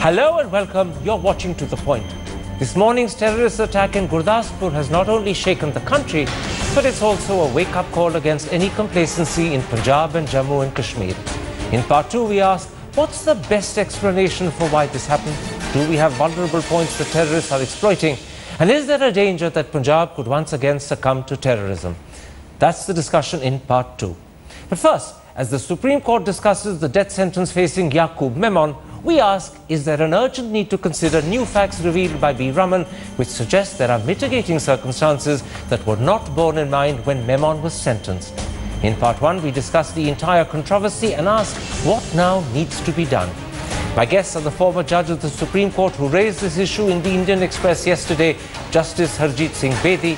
Hello and welcome. You're watching To The Point. This morning's terrorist attack in Gurdaspur has not only shaken the country, but it's also a wake-up call against any complacency in Punjab and Jammu and Kashmir. In part 2, we ask, what's the best explanation for why this happened? Do we have vulnerable points the terrorists are exploiting? And is there a danger that Punjab could once again succumb to terrorism? That's the discussion in part 2. But first, as the Supreme Court discusses the death sentence facing Yaqub Memon, we ask, is there an urgent need to consider new facts revealed by B. Raman which suggest there are mitigating circumstances that were not borne in mind when Memon was sentenced? In part 1, we discuss the entire controversy and ask what now needs to be done. My guests are the former judge of the Supreme Court who raised this issue in the Indian Express yesterday, Justice Harjeet Singh Bedi,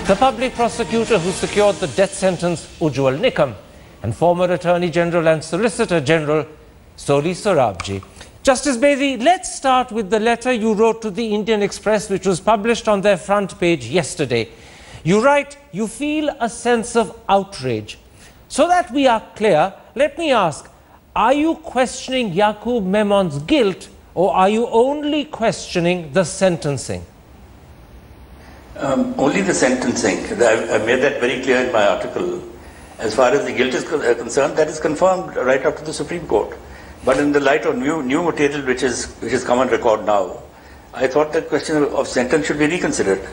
the public prosecutor who secured the death sentence, Ujjwal Nikam, and former Attorney General and Solicitor General, Soli Sorabji. Justice Bedi, let's start with the letter you wrote to the Indian Express, which was published on their front page yesterday. You write, you feel a sense of outrage. So that we are clear, let me ask, are you questioning Yaqub Memon's guilt, or are you only questioning the sentencing? Only the sentencing. I made that very clear in my article. As far as the guilt is concerned, that is confirmed right up to the Supreme Court. But in the light of new material which is come on record now, I thought the question of sentence should be reconsidered.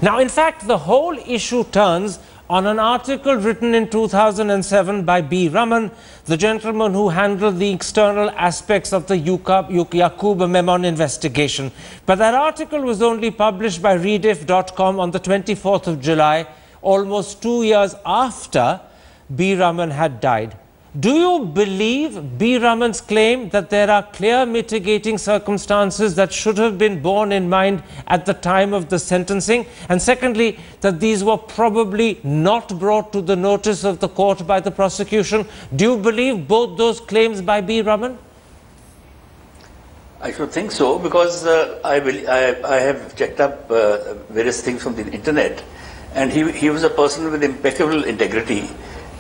Now, in fact, the whole issue turns on an article written in 2007 by B. Raman, the gentleman who handled the external aspects of the Yaqub Memon investigation. But that article was only published by Rediff.com on the 24th of July, almost 2 years after B. Raman had died. Do you believe B. Raman's claim that there are clear mitigating circumstances that should have been borne in mind at the time of the sentencing? And secondly, that these were probably not brought to the notice of the court by the prosecution? Do you believe both those claims by B. Raman? I should think so, because I have checked up various things from the internet, and he was a person with impeccable integrity,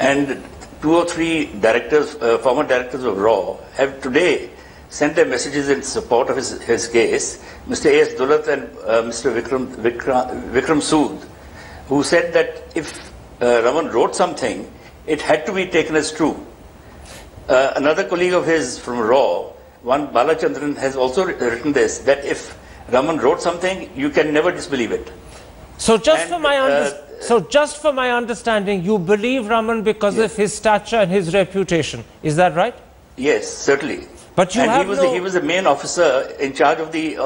and 2 or 3 directors, former directors of RAW, have today sent their messages in support of his case. Mr. A.S. Dulat and Mr. Vikram Sood, who said that if Raman wrote something, it had to be taken as true. Another colleague of his from RAW, one Balachandran, has also written this, that if Raman wrote something, you can never disbelieve it. So just for my understanding, you believe Raman because of his stature and his reputation. Is that right? Yes, certainly. But you he was the main officer in charge of the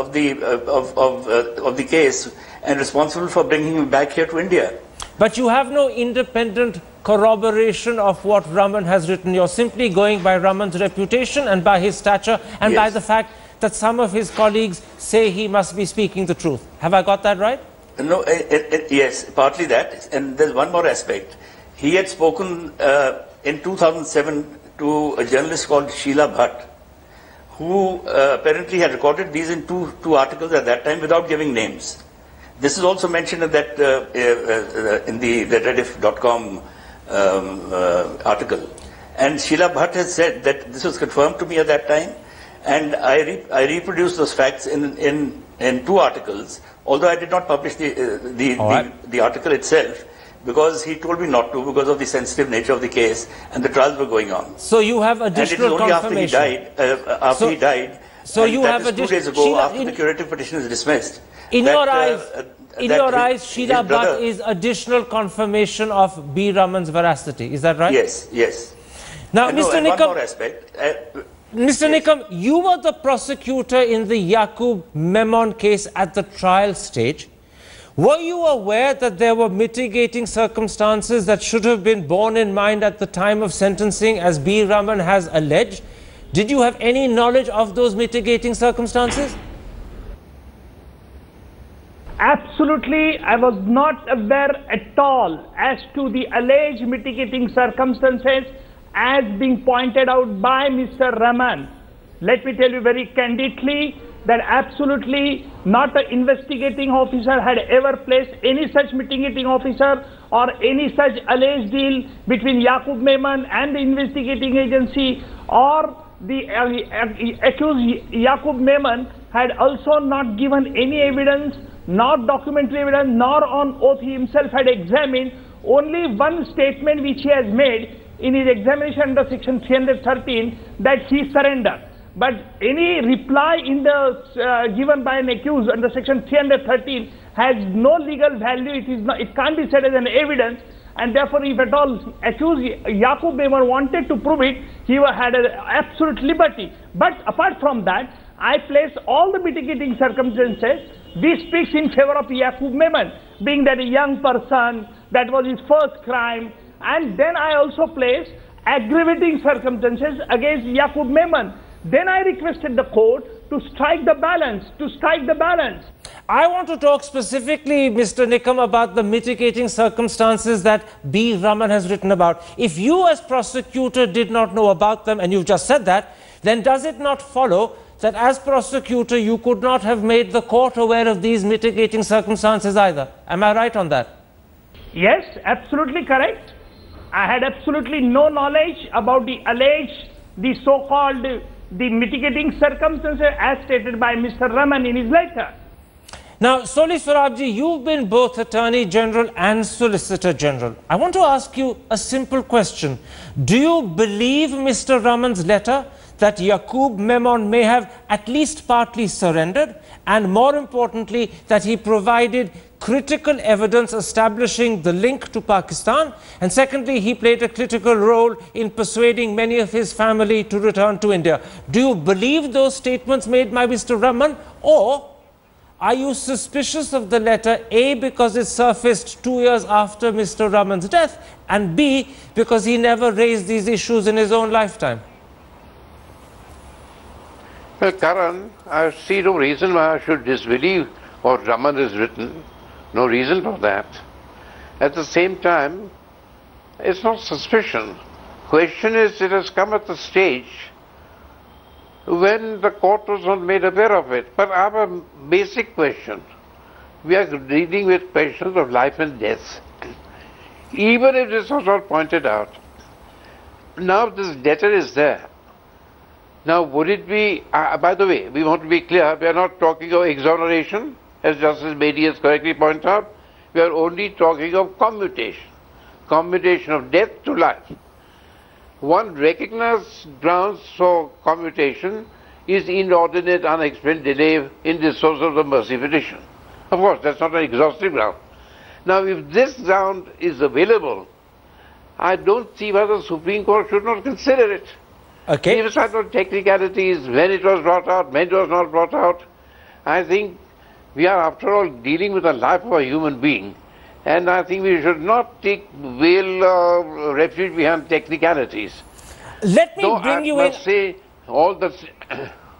case and responsible for bringing him back here to India. But you have no independent corroboration of what Raman has written. You're simply going by Raman's reputation and by his stature and by the fact that some of his colleagues say he must be speaking the truth. Have I got that right? No, yes, partly that. And there's one more aspect. He had spoken in 2007 to a journalist called Sheila Bhatt, who apparently had recorded these in two articles at that time without giving names. This is also mentioned in that in the Rediff.com article. And Sheila Bhatt has said that this was confirmed to me at that time, and I reproduced those facts in 2 articles, although I did not publish the article itself, because he told me not to, because of the sensitive nature of the case and the trials were going on. So you have additional confirmation. And it is only after he died, so you have 2 days ago, after the curative petition is dismissed. In your eyes, Sheila Bhatt is additional confirmation of B. Raman's veracity. Is that right? Yes, yes. Now, Mr. Nikam, one more aspect. Mr. Nikam, you were the prosecutor in the Yaqub Memon case at the trial stage. Were you aware that there were mitigating circumstances that should have been borne in mind at the time of sentencing, as B. Raman has alleged? Did you have any knowledge of those mitigating circumstances? Absolutely, I was not aware at all as to the alleged mitigating circumstances as being pointed out by Mr. Raman. Let me tell you very candidly that absolutely not an investigating officer had ever placed any such mitigating officer or any such alleged deal between Yaqub Memon and the investigating agency or the accused Yaqub Memon had also not given any evidence, not documentary evidence, nor on oath he himself had examined. Only one statement which he has made in his examination under section 313 that he surrendered. But any reply in the given by an accused under section 313 has no legal value. It can't be said as an evidence, and therefore, if at all accused Yaqub Memon wanted to prove it, he had an absolute liberty. But apart from that, I place all the mitigating circumstances. This speaks in favor of Yaqub Memon, being that a young person, that was his first crime, and then I also place aggravating circumstances against Yaqub Memon. Then I requested the court to strike the balance, I want to talk specifically, Mr. Nikam, about the mitigating circumstances that B. Raman has written about. If you as prosecutor did not know about them, and you've just said that, then does it not follow that as prosecutor you could not have made the court aware of these mitigating circumstances either? Am I right on that? Yes, absolutely correct. I had absolutely no knowledge about the alleged, the so-called, the mitigating circumstances as stated by Mr. Raman in his letter. Now, Soli Sorabji, you've been both Attorney General and Solicitor General. I want to ask you a simple question. Do you believe Mr. Raman's letter that Yaqub Memon may have at least partly surrendered, and more importantly, that he provided critical evidence establishing the link to Pakistan, and secondly, he played a critical role in persuading many of his family to return to India? Do you believe those statements made by Mr. Raman, or are you suspicious of the letter, A, because it surfaced 2 years after Mr. Raman's death, and B, because he never raised these issues in his own lifetime? Well, Karan, I see no reason why I should disbelieve what Raman has written. No reason for that. At the same time, it's not suspicion. Question is, it has come at the stage when the court was not made aware of it. But I have a basic question. We are dealing with questions of life and death. Even if this was not pointed out, now this letter is there. Now, would it be, by the way, we want to be clear, we are not talking of exoneration, as Justice Bedi has correctly pointed out. We are only talking of commutation of death to life. One recognized grounds for commutation is inordinate, unexplained delay in disposal of the mercy petition. Of course, that's not an exhaustive ground. Now, if this ground is available, I don't see why the Supreme Court should not consider it. Okay. Leave aside the technicalities, when it was brought out, when it was not brought out. I think we are, after all, dealing with the life of a human being. And I think we should not take refuge behind technicalities. Let me bring you in. Say all the.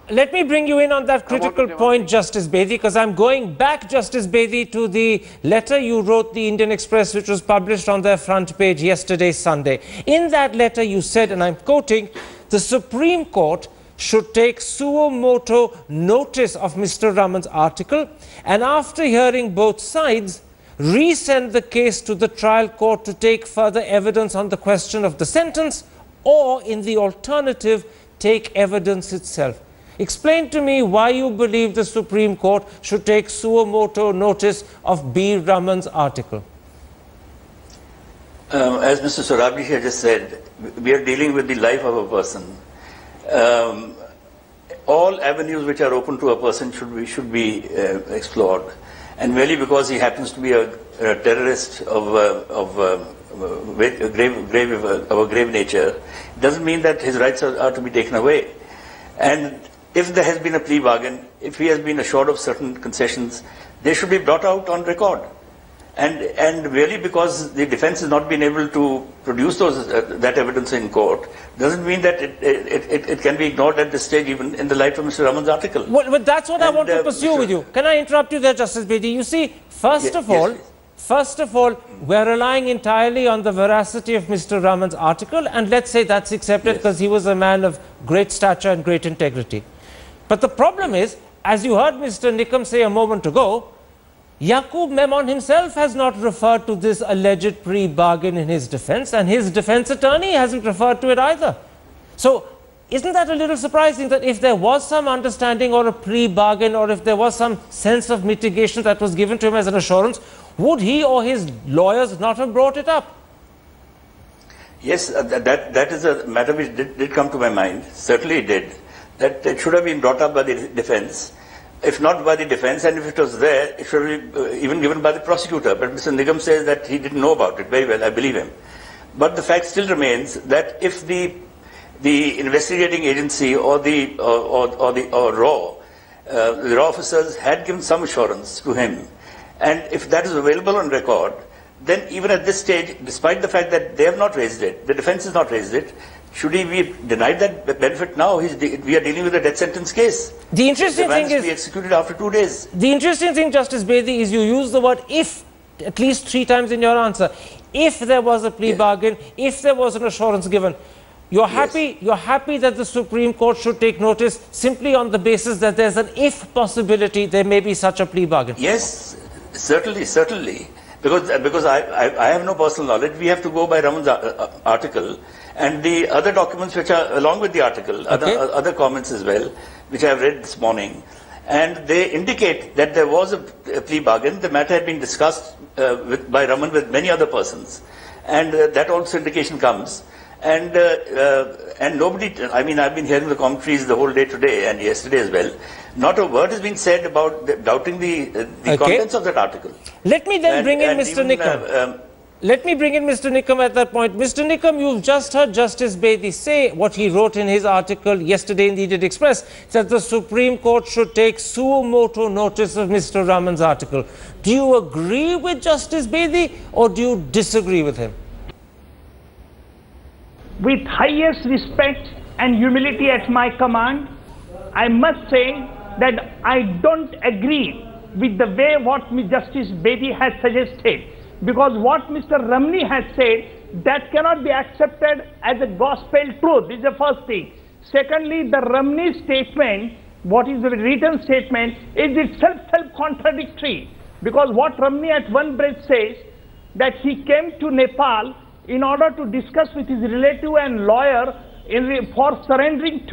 Let me bring you in on that critical point, Justice Bedi, because I'm going back, Justice Bedi, to the letter you wrote the Indian Express, which was published on their front page yesterday, Sunday. In that letter, you said, and I'm quoting, the Supreme Court should take suo moto notice of Mr. Raman's article, and after hearing both sides, resend the case to the trial court to take further evidence on the question of the sentence, or in the alternative, take evidence itself. Explain to me why you believe the Supreme Court should take suo moto notice of B. Raman's article. As Mr. Sorabji had just said, we are dealing with the life of a person. All avenues which are open to a person should be explored. And merely because he happens to be a terrorist of a grave nature, doesn't mean that his rights are to be taken away. And if there has been a plea bargain, if he has been assured of certain concessions, they should be brought out on record. And really, because the defense has not been able to produce that evidence in court, doesn't mean that it can be ignored at this stage, even in the light of Mr. Raman's article. Well, but that's what I want to pursue with you. Can I interrupt you there, Justice Bedi? You see, first of all, we're relying entirely on the veracity of Mr. Raman's article, and let's say that's accepted because he was a man of great stature and great integrity. But the problem is, as you heard Mr. Nikam say a moment ago, Yaqub Memon himself has not referred to this alleged plea bargain in his defense, and his defense attorney hasn't referred to it either. So, isn't that a little surprising that if there was some understanding or a plea bargain, or if there was some sense of mitigation that was given to him as an assurance, would he or his lawyers not have brought it up? Yes, that is a matter which did come to my mind. Certainly it did. That it should have been brought up by the defense. If not by the defense, and if it was there, it should be even given by the prosecutor. But Mr. Nigam says that he didn't know about it. Very well, I believe him. But the fact still remains that if the investigating agency or the raw officers had given some assurance to him, and if that is available on record, then even at this stage, despite the fact that they have not raised it, the defense has not raised it, should he be denied that benefit now? We are dealing with a death sentence case. The interesting thing is, to be executed after 2 days. The interesting thing, Justice Bedi, is you use the word "if" at least 3 times in your answer. If there was a plea bargain, if there was an assurance given, you're happy. You're happy that the Supreme Court should take notice simply on the basis that there's an if possibility there may be such a plea bargain. Yes, certainly. Because I have no personal knowledge. We have to go by Raman's article and the other documents which are along with the article, other comments as well, which I have read this morning. And they indicate that there was a plea bargain. The matter had been discussed by Raman with many other persons. And that also indication comes. And nobody, I mean, I've been hearing the commentaries the whole day today and yesterday as well. Not a word has been said about doubting the contents of that article. Let me then bring in Mr. Nikam. Let me bring in Mr. Nikam at that point. Mr. Nikam, you've just heard Justice Bedi say what he wrote in his article yesterday in the Indian Express, that the Supreme Court should take suo motu notice of Mr. Raman's article. Do you agree with Justice Bedi or do you disagree with him? With highest respect and humility at my command, I must say that I don't agree with the way what Justice Bedi has suggested, because what Mr. Ramani has said, that cannot be accepted as a gospel truth. This is the first thing. Secondly, the Ramani statement, what is the written statement, is itself self-contradictory, because what Ramani at one breath says, that he came to Nepal in order to discuss with his relative and lawyer for surrendering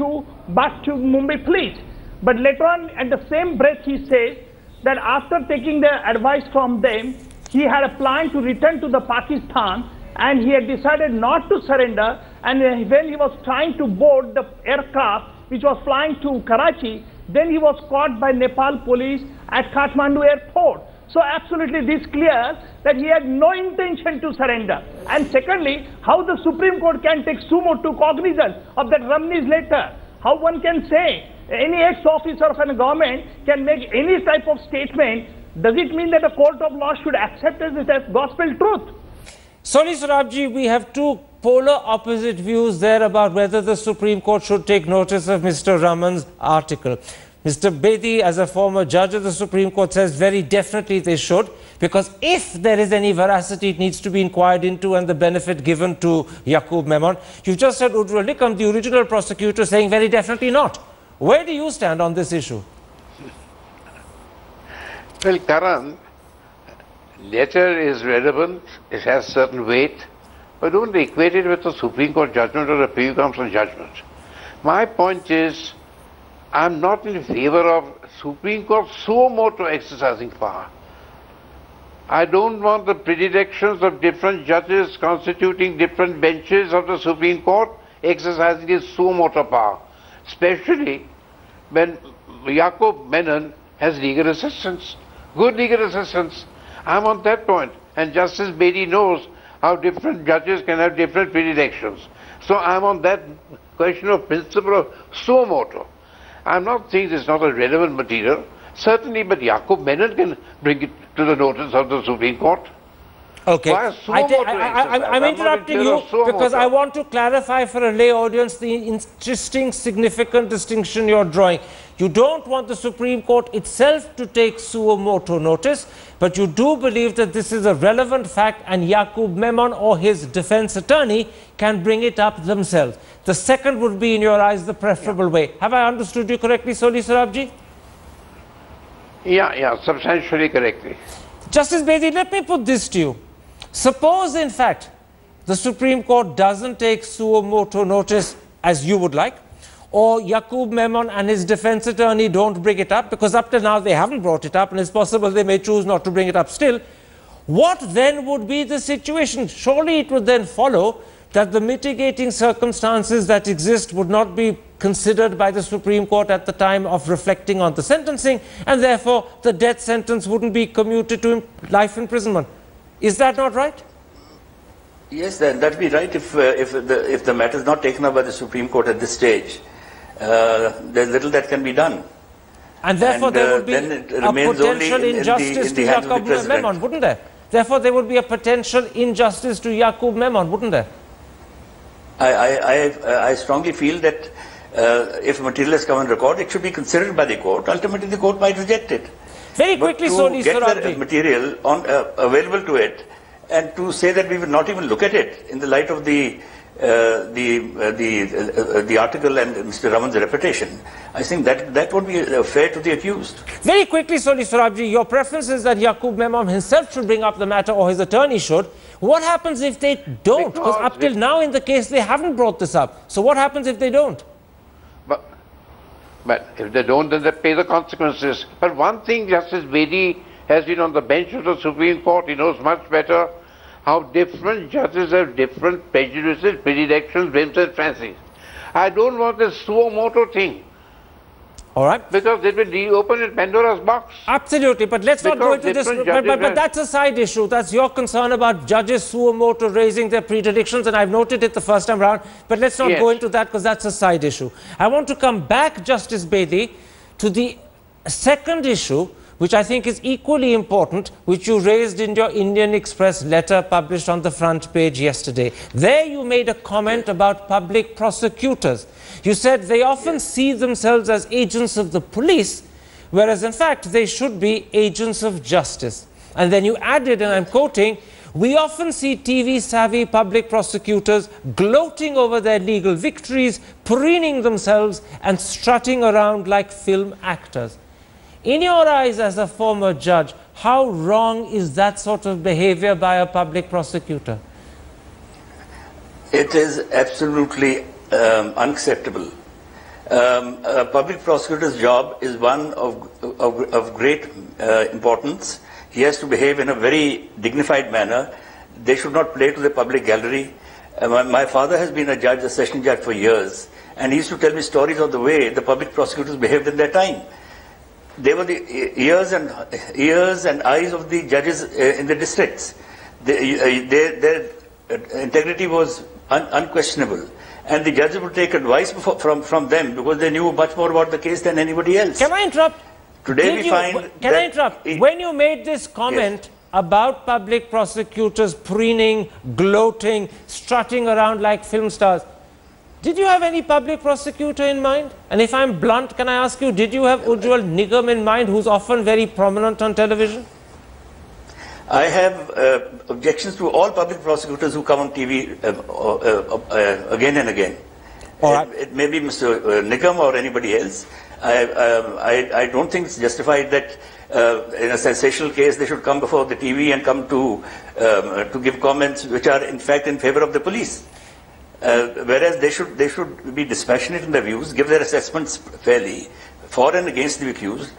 back to Mumbai police. But later on, at the same breath, he says that after taking the advice from them, he had a plan to return to the Pakistan, and he had decided not to surrender. And when he was trying to board the aircraft which was flying to Karachi, then he was caught by Nepal police at Kathmandu airport. So absolutely this clear that he had no intention to surrender. And secondly, how the Supreme Court can take suo motu cognizance of that Ramani's letter? How one can say any ex-officer of a government can make any type of statement? Does it mean that a court of law should accept it as gospel truth? Soli Sorabji, we have two polar opposite views there about whether the Supreme Court should take notice of Mr. Raman's article. Mr. Bedi, as a former judge of the Supreme Court, says very definitely they should, because if there is any veracity, it needs to be inquired into and the benefit given to Yaqub Memon. You've just heard Udrul Nikam, the original prosecutor, saying very definitely not. Where do you stand on this issue? Well, Karan, letter is relevant, it has certain weight, but don't equate it with the Supreme Court judgment or the Privy Council judgment. My point is, I'm not in favor of Supreme Court suo motu exercising power. I don't want the predilections of different judges constituting different benches of the Supreme Court exercising its suo motu power, especially when Yaqub Memon has legal assistance, good legal assistance. I'm on that point, and Justice Bedi knows how different judges can have different predilections. So I'm on that question of principle of suo motu. I'm not saying this is not a relevant material, certainly, but Yaqub Memon can bring it to the notice of the Supreme Court. Okay, I'm interrupting you because I want to clarify for a lay audience the interesting, significant distinction you're drawing. You don't want the Supreme Court itself to take suo motu notice, but you do believe that this is a relevant fact and Yaqub Memon or his defense attorney can bring it up themselves. The second would be, in your eyes, the preferable way. Have I understood you correctly, Soli Sorabji? Yeah, substantially correctly. Justice Bedi, let me put this to you. Suppose, in fact, the Supreme Court doesn't take suo motu notice as you would like. or Yaqub Memon and his defense attorney don't bring it up, because up till now they haven't brought it up and it's possible they may choose not to bring it up still, what then would be the situation? Surely it would then follow that the mitigating circumstances that exist would not be considered by the Supreme Court at the time of reflecting on the sentencing, and therefore the death sentence wouldn't be commuted to life imprisonment. Is that not right? Yes, that'd be right if the matter is not taken up by the Supreme Court at this stage. There's little that can be done. And therefore there would be a potential injustice to Yaqub Memon, wouldn't there? Therefore there would be a potential injustice to Yaqub Memon, wouldn't there? I strongly feel that if material has come on record, it should be considered by the court. Ultimately, the court might reject it. Very quickly, Soni Sorabji. To get the material available to it, and to say that we will not even look at it in the light of the article and Mr. Raman's reputation, I think that would be fair to the accused. Very quickly, Soni Sorabji, your preference is that Yaqub Memon himself should bring up the matter, or his attorney should. What happens if they don't? Because up till now in the case they haven't brought this up. So what happens if they don't? But if they don't, then they pay the consequences. But one thing, Justice Bedi has been on the bench of the Supreme Court. He knows much better how different judges have different prejudices, predilections, whims and fancies. I don't want this suo moto thing. All right. Because it will reopen Pandora's box. Absolutely, but let's not go into this. But that's a side issue. That's your concern about judges suo moto raising their predictions, and I've noted it the first time round. But let's not go into that, because that's a side issue. I want to come back, Justice Bedi, to the second issue, which I think is equally important, which you raised in your Indian Express letter published on the front page yesterday. There you made a comment about public prosecutors. You said they often see themselves as agents of the police, whereas in fact they should be agents of justice. And then you added, and I'm quoting, "We often see TV-savvy public prosecutors gloating over their legal victories, preening themselves and strutting around like film actors." In your eyes as a former judge, how wrong is that sort of behavior by a public prosecutor? It is absolutely unacceptable. A public prosecutor's job is one of great importance. He has to behave in a very dignified manner. They should not play to the public gallery. My father has been a judge, a session judge for years, and he used to tell me stories of the way the public prosecutors behaved in their time. They were the ears and eyes of the judges in the districts. Their integrity was unquestionable, and the judges would take advice from them because they knew much more about the case than anybody else. Can I interrupt? Today we find. Can I interrupt? When you made this comment about public prosecutors preening, gloating, strutting around like film stars, did you have any public prosecutor in mind? And if I'm blunt, can I ask you, did you have Ujjwal Nigam in mind, who's often very prominent on television? I have objections to all public prosecutors who come on TV again and again. All right. It may be Mr. Nigam or anybody else. I don't think it's justified that in a sensational case they should come before the TV and come to give comments which are in fact in favor of the police. Whereas they should be dispassionate in their views, give their assessments fairly, for and against the accused,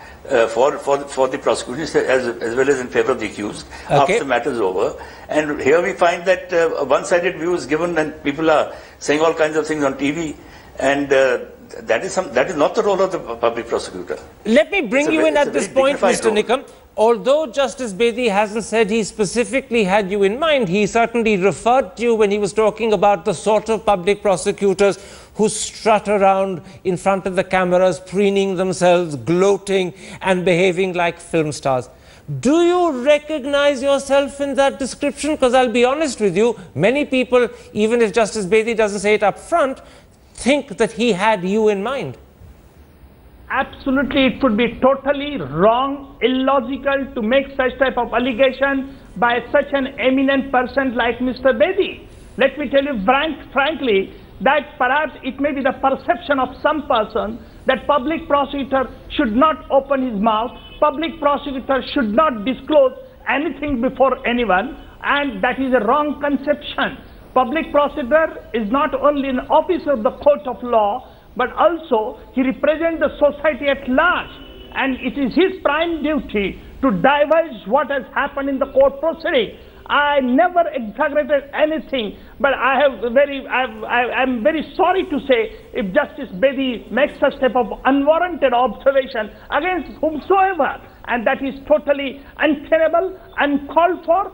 for the prosecution as well as in favor of the accused, after the matter is over. And here we find that a one-sided view is given, and people are saying all kinds of things on TV, and that is not the role of the public prosecutor. Let me bring you in at this point, Mr. Nigam. Although Justice Bedi hasn't said he specifically had you in mind, he certainly referred to you when he was talking about the sort of public prosecutors who strut around in front of the cameras, preening themselves, gloating and behaving like film stars. Do you recognize yourself in that description? Because I'll be honest with you, many people, even if Justice Bedi doesn't say it up front, think that he had you in mind. Absolutely, it would be totally wrong, illogical to make such type of allegation by such an eminent person like Mr. Bedi. Let me tell you frankly that perhaps it may be the perception of some person that public prosecutor should not open his mouth, public prosecutor should not disclose anything before anyone, and that is a wrong conception. Public prosecutor is not only an officer of the court of law, but also he represents the society at large. And it is his prime duty to divulge what has happened in the court proceeding. I never exaggerated anything, but I'm very sorry to say if Justice Bedi makes such type of unwarranted observation against whomsoever, and that is totally untenable, uncalled for.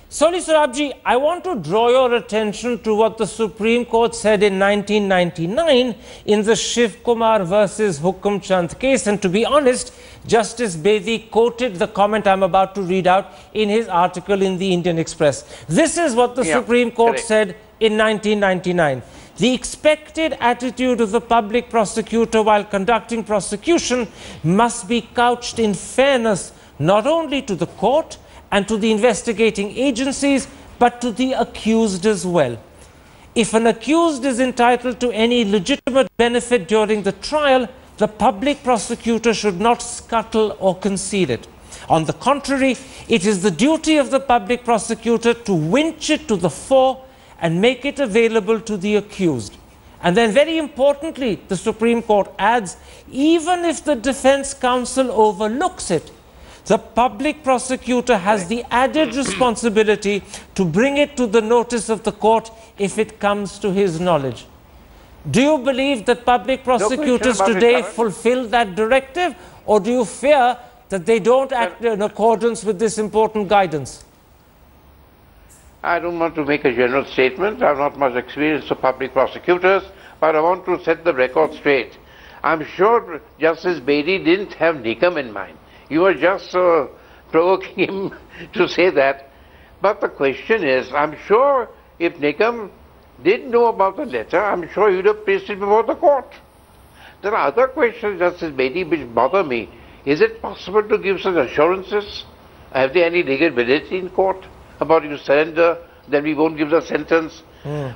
Soli Sorabji, I want to draw your attention to what the Supreme Court said in 1999 in the Shiv Kumar versus Hukum Chand case. And to be honest, Justice Bedi quoted the comment I'm about to read out in his article in the Indian Express. This is what the Supreme Court said in 1999. The expected attitude of the public prosecutor while conducting prosecution must be couched in fairness not only to the court and to the investigating agencies, but to the accused as well. If an accused is entitled to any legitimate benefit during the trial, the public prosecutor should not scuttle or conceal it. On the contrary, it is the duty of the public prosecutor to winch it to the fore and make it available to the accused. And then very importantly, the Supreme Court adds, even if the defense counsel overlooks it, the public prosecutor has the added responsibility to bring it to the notice of the court if it comes to his knowledge. Do you believe that public prosecutors today fulfill that directive, or do you fear that they don't act in accordance with this important guidance? I don't want to make a general statement. I have not much experience of public prosecutors, but I want to set the record straight. I'm sure Justice Bedi didn't have Nikam in mind. You were just provoking him to say that. But the question is, I'm sure if Nikam did know about the letter, I'm sure he would have placed it before the court. There are other questions, Justice Bedi, which bother me. Is it possible to give such assurances? Have they any legal validity in court about you surrender, then we won't give the sentence?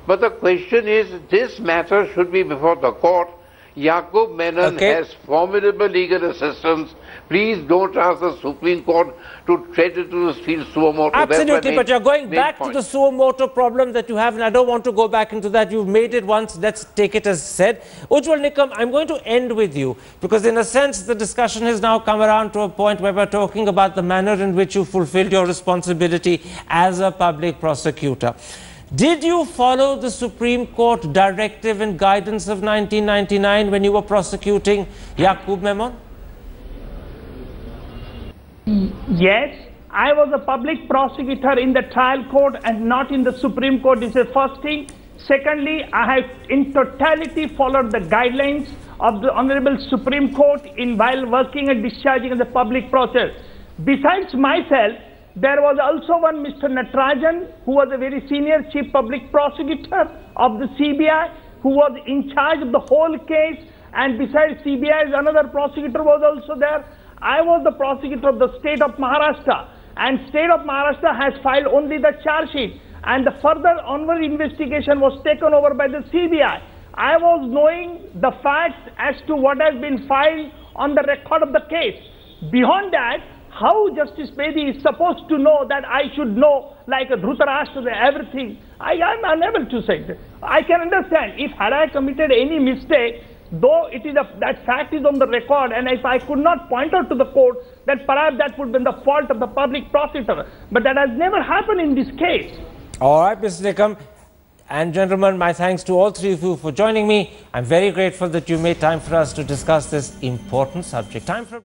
But the question is, this matter should be before the court. Yaqub Menon has formidable legal assistance. Please don't ask the Supreme Court to tread into the field suo moto. Absolutely, but you're going back to the suo moto problem that you have, and I don't want to go back into that. You've made it once, let's take it as said. Ujjwal Nikam, I'm going to end with you, because in a sense the discussion has now come around to a point where we're talking about the manner in which you fulfilled your responsibility as a public prosecutor. Did you follow the Supreme Court directive and guidance of 1999 when you were prosecuting Yaqub Memon? Yes, I was a public prosecutor in the trial court and not in the Supreme Court. This is the first thing. Secondly, I have in totality followed the guidelines of the Honorable Supreme Court while working and discharging in the public process. Besides myself, there was also one Mr. Natarajan, who was a very senior chief public prosecutor of the CBI, who was in charge of the whole case, and besides CBI, another prosecutor was also there. I was the prosecutor of the state of Maharashtra, and state of Maharashtra has filed only the charge sheet, and the further onward investigation was taken over by the CBI. I was knowing the facts as to what has been filed on the record of the case. Beyond that, how Justice Bedi is supposed to know that I should know, like a Dhritarashtra, everything? I am unable to say that. I can understand if had I committed any mistake, though it is that fact is on the record, and if I could not point out to the court, that perhaps that would have been the fault of the public prosecutor. But that has never happened in this case. All right, Mr. Nikam. And gentlemen, my thanks to all three of you for joining me. I'm very grateful that you made time for us to discuss this important subject. Time for